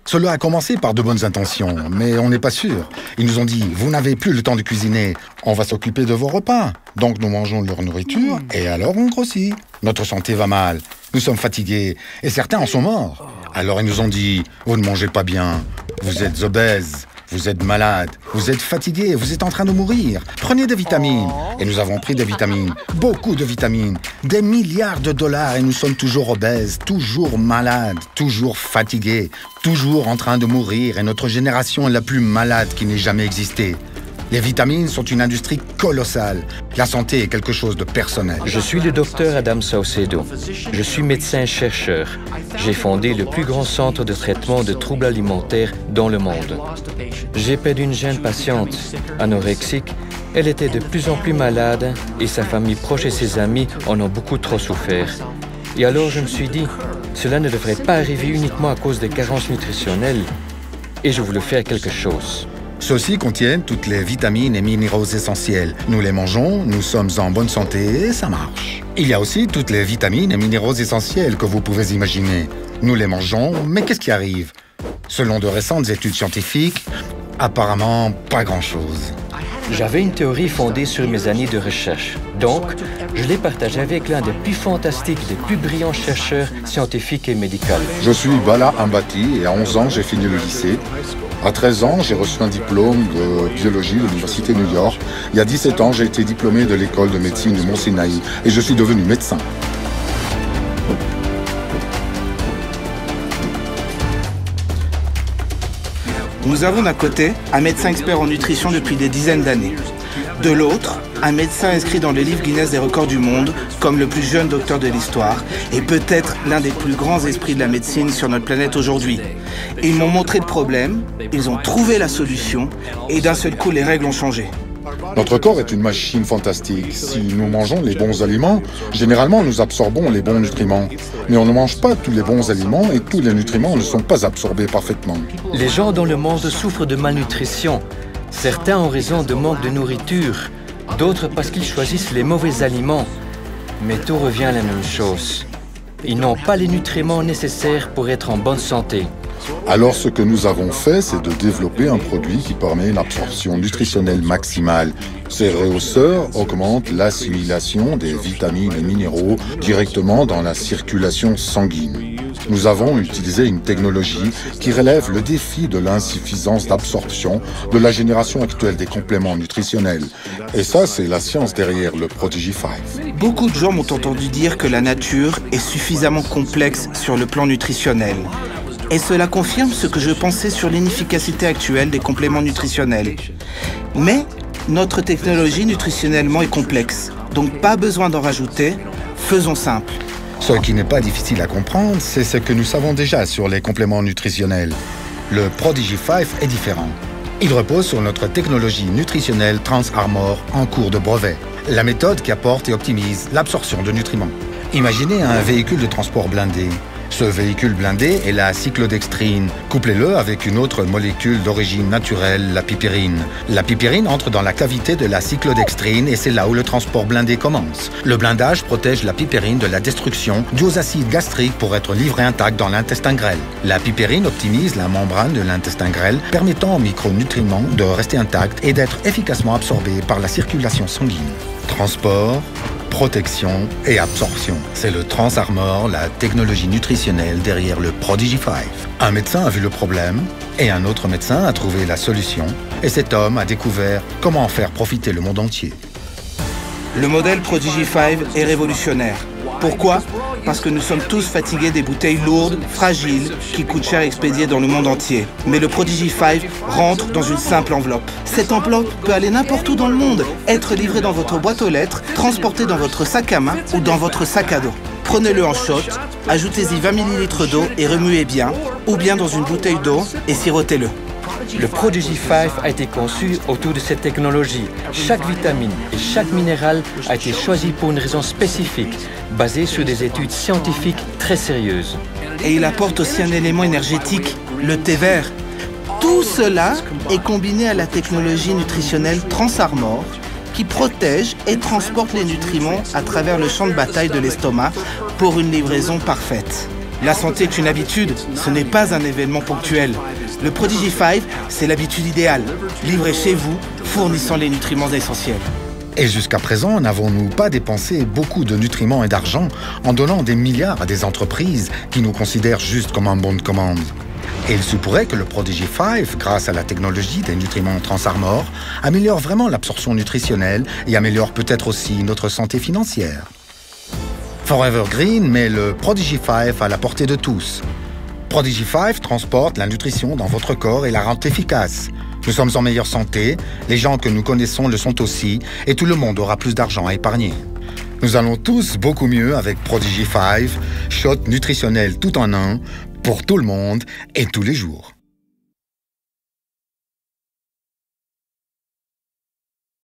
Cela a commencé par de bonnes intentions, mais on n'est pas sûr. Ils nous ont dit, vous n'avez plus le temps de cuisiner, on va s'occuper de vos repas. Donc nous mangeons leur nourriture et alors on grossit. Notre santé va mal, nous sommes fatigués et certains en sont morts. Alors ils nous ont dit, vous ne mangez pas bien, vous êtes obèses. Vous êtes malade, vous êtes fatigué, vous êtes en train de mourir. Prenez des vitamines. Et nous avons pris des vitamines, beaucoup de vitamines, des milliards de dollars et nous sommes toujours obèses, toujours malades, toujours fatigués, toujours en train de mourir et notre génération est la plus malade qui n'ait jamais existé. Les vitamines sont une industrie colossale. La santé est quelque chose de personnel. Je suis le docteur Adam Saucedo. Je suis médecin-chercheur. J'ai fondé le plus grand centre de traitement de troubles alimentaires dans le monde. J'ai perdu une jeune patiente, anorexique. Elle était de plus en plus malade et sa famille proche et ses amis en ont beaucoup trop souffert. Et alors je me suis dit, cela ne devrait pas arriver uniquement à cause des carences nutritionnelles. Et je voulais faire quelque chose. Ceux-ci contiennent toutes les vitamines et minéraux essentiels. Nous les mangeons, nous sommes en bonne santé et ça marche. Il y a aussi toutes les vitamines et minéraux essentiels que vous pouvez imaginer. Nous les mangeons, mais qu'est-ce qui arrive? Selon de récentes études scientifiques, apparemment pas grand-chose. J'avais une théorie fondée sur mes années de recherche. Donc, je l'ai partagée avec l'un des plus fantastiques, des plus brillants chercheurs scientifiques et médicaux. Je suis Bala Ambati et à 11 ans, j'ai fini le lycée. À 13 ans, j'ai reçu un diplôme de biologie de l'Université de New York. Il y a 17 ans, j'ai été diplômé de l'école de médecine de Mont-Sinaï et je suis devenu médecin. Nous avons d'un côté un médecin expert en nutrition depuis des dizaines d'années. De l'autre, un médecin inscrit dans le livre Guinness des records du monde comme le plus jeune docteur de l'histoire et peut-être l'un des plus grands esprits de la médecine sur notre planète aujourd'hui. Ils m'ont montré le problème, ils ont trouvé la solution et d'un seul coup les règles ont changé. Notre corps est une machine fantastique. Si nous mangeons les bons aliments, généralement nous absorbons les bons nutriments. Mais on ne mange pas tous les bons aliments et tous les nutriments ne sont pas absorbés parfaitement. Les gens dans le monde souffrent de malnutrition. Certains en raison de manque de nourriture, d'autres parce qu'ils choisissent les mauvais aliments. Mais tout revient à la même chose. Ils n'ont pas les nutriments nécessaires pour être en bonne santé. Alors ce que nous avons fait, c'est de développer un produit qui permet une absorption nutritionnelle maximale. Ces rehausseurs augmentent l'assimilation des vitamines et minéraux directement dans la circulation sanguine. Nous avons utilisé une technologie qui relève le défi de l'insuffisance d'absorption de la génération actuelle des compléments nutritionnels. Et ça, c'est la science derrière le Prodigy 5. Beaucoup de gens m'ont entendu dire que la nature est suffisamment complexe sur le plan nutritionnel. Et cela confirme ce que je pensais sur l'inefficacité actuelle des compléments nutritionnels. Mais notre technologie nutritionnellement est complexe, donc pas besoin d'en rajouter, faisons simple. Ce qui n'est pas difficile à comprendre, c'est ce que nous savons déjà sur les compléments nutritionnels. Le Prodigy 5 est différent. Il repose sur notre technologie nutritionnelle TransArmor en cours de brevet, la méthode qui apporte et optimise l'absorption de nutriments. Imaginez un véhicule de transport blindé. Ce véhicule blindé est la cyclodextrine. Couplez-le avec une autre molécule d'origine naturelle, la pipérine. La pipérine entre dans la cavité de la cyclodextrine et c'est là où le transport blindé commence. Le blindage protège la pipérine de la destruction due aux acides gastriques pour être livrée intacte dans l'intestin grêle. La pipérine optimise la membrane de l'intestin grêle, permettant aux micronutriments de rester intacts et d'être efficacement absorbés par la circulation sanguine. Transport, protection et absorption. C'est le TransArmor, la technologie nutritionnelle derrière le Prodigy 5. Un médecin a vu le problème et un autre médecin a trouvé la solution. Et cet homme a découvert comment en faire profiter le monde entier. Le modèle Prodigy 5 est révolutionnaire. Pourquoi? Parce que nous sommes tous fatigués des bouteilles lourdes, fragiles, qui coûtent cher à expédier dans le monde entier. Mais le Prodigy 5 rentre dans une simple enveloppe. Cette enveloppe peut aller n'importe où dans le monde, être livrée dans votre boîte aux lettres, transportée dans votre sac à main ou dans votre sac à dos. Prenez-le en shot, ajoutez-y 20 ml d'eau et remuez bien, ou bien dans une bouteille d'eau et sirotez-le. Le Prodigy 5 a été conçu autour de cette technologie. Chaque vitamine et chaque minéral a été choisi pour une raison spécifique, basée sur des études scientifiques très sérieuses. Et il apporte aussi un élément énergétique, le thé vert. Tout cela est combiné à la technologie nutritionnelle TransArmor, qui protège et transporte les nutriments à travers le champ de bataille de l'estomac pour une livraison parfaite. La santé est une habitude, ce n'est pas un événement ponctuel. Le Prodigy 5, c'est l'habitude idéale, livrée chez vous, fournissant les nutriments essentiels. Et jusqu'à présent, n'avons-nous pas dépensé beaucoup de nutriments et d'argent en donnant des milliards à des entreprises qui nous considèrent juste comme un bon de commande? Et il se pourrait que le Prodigy 5, grâce à la technologie des nutriments Trans-Armor, améliore vraiment l'absorption nutritionnelle et améliore peut-être aussi notre santé financière. Forever Green met le Prodigy 5 à la portée de tous. Prodigy 5 transporte la nutrition dans votre corps et la rend efficace. Nous sommes en meilleure santé, les gens que nous connaissons le sont aussi, et tout le monde aura plus d'argent à épargner. Nous allons tous beaucoup mieux avec Prodigy 5, shot nutritionnel tout en un, pour tout le monde et tous les jours.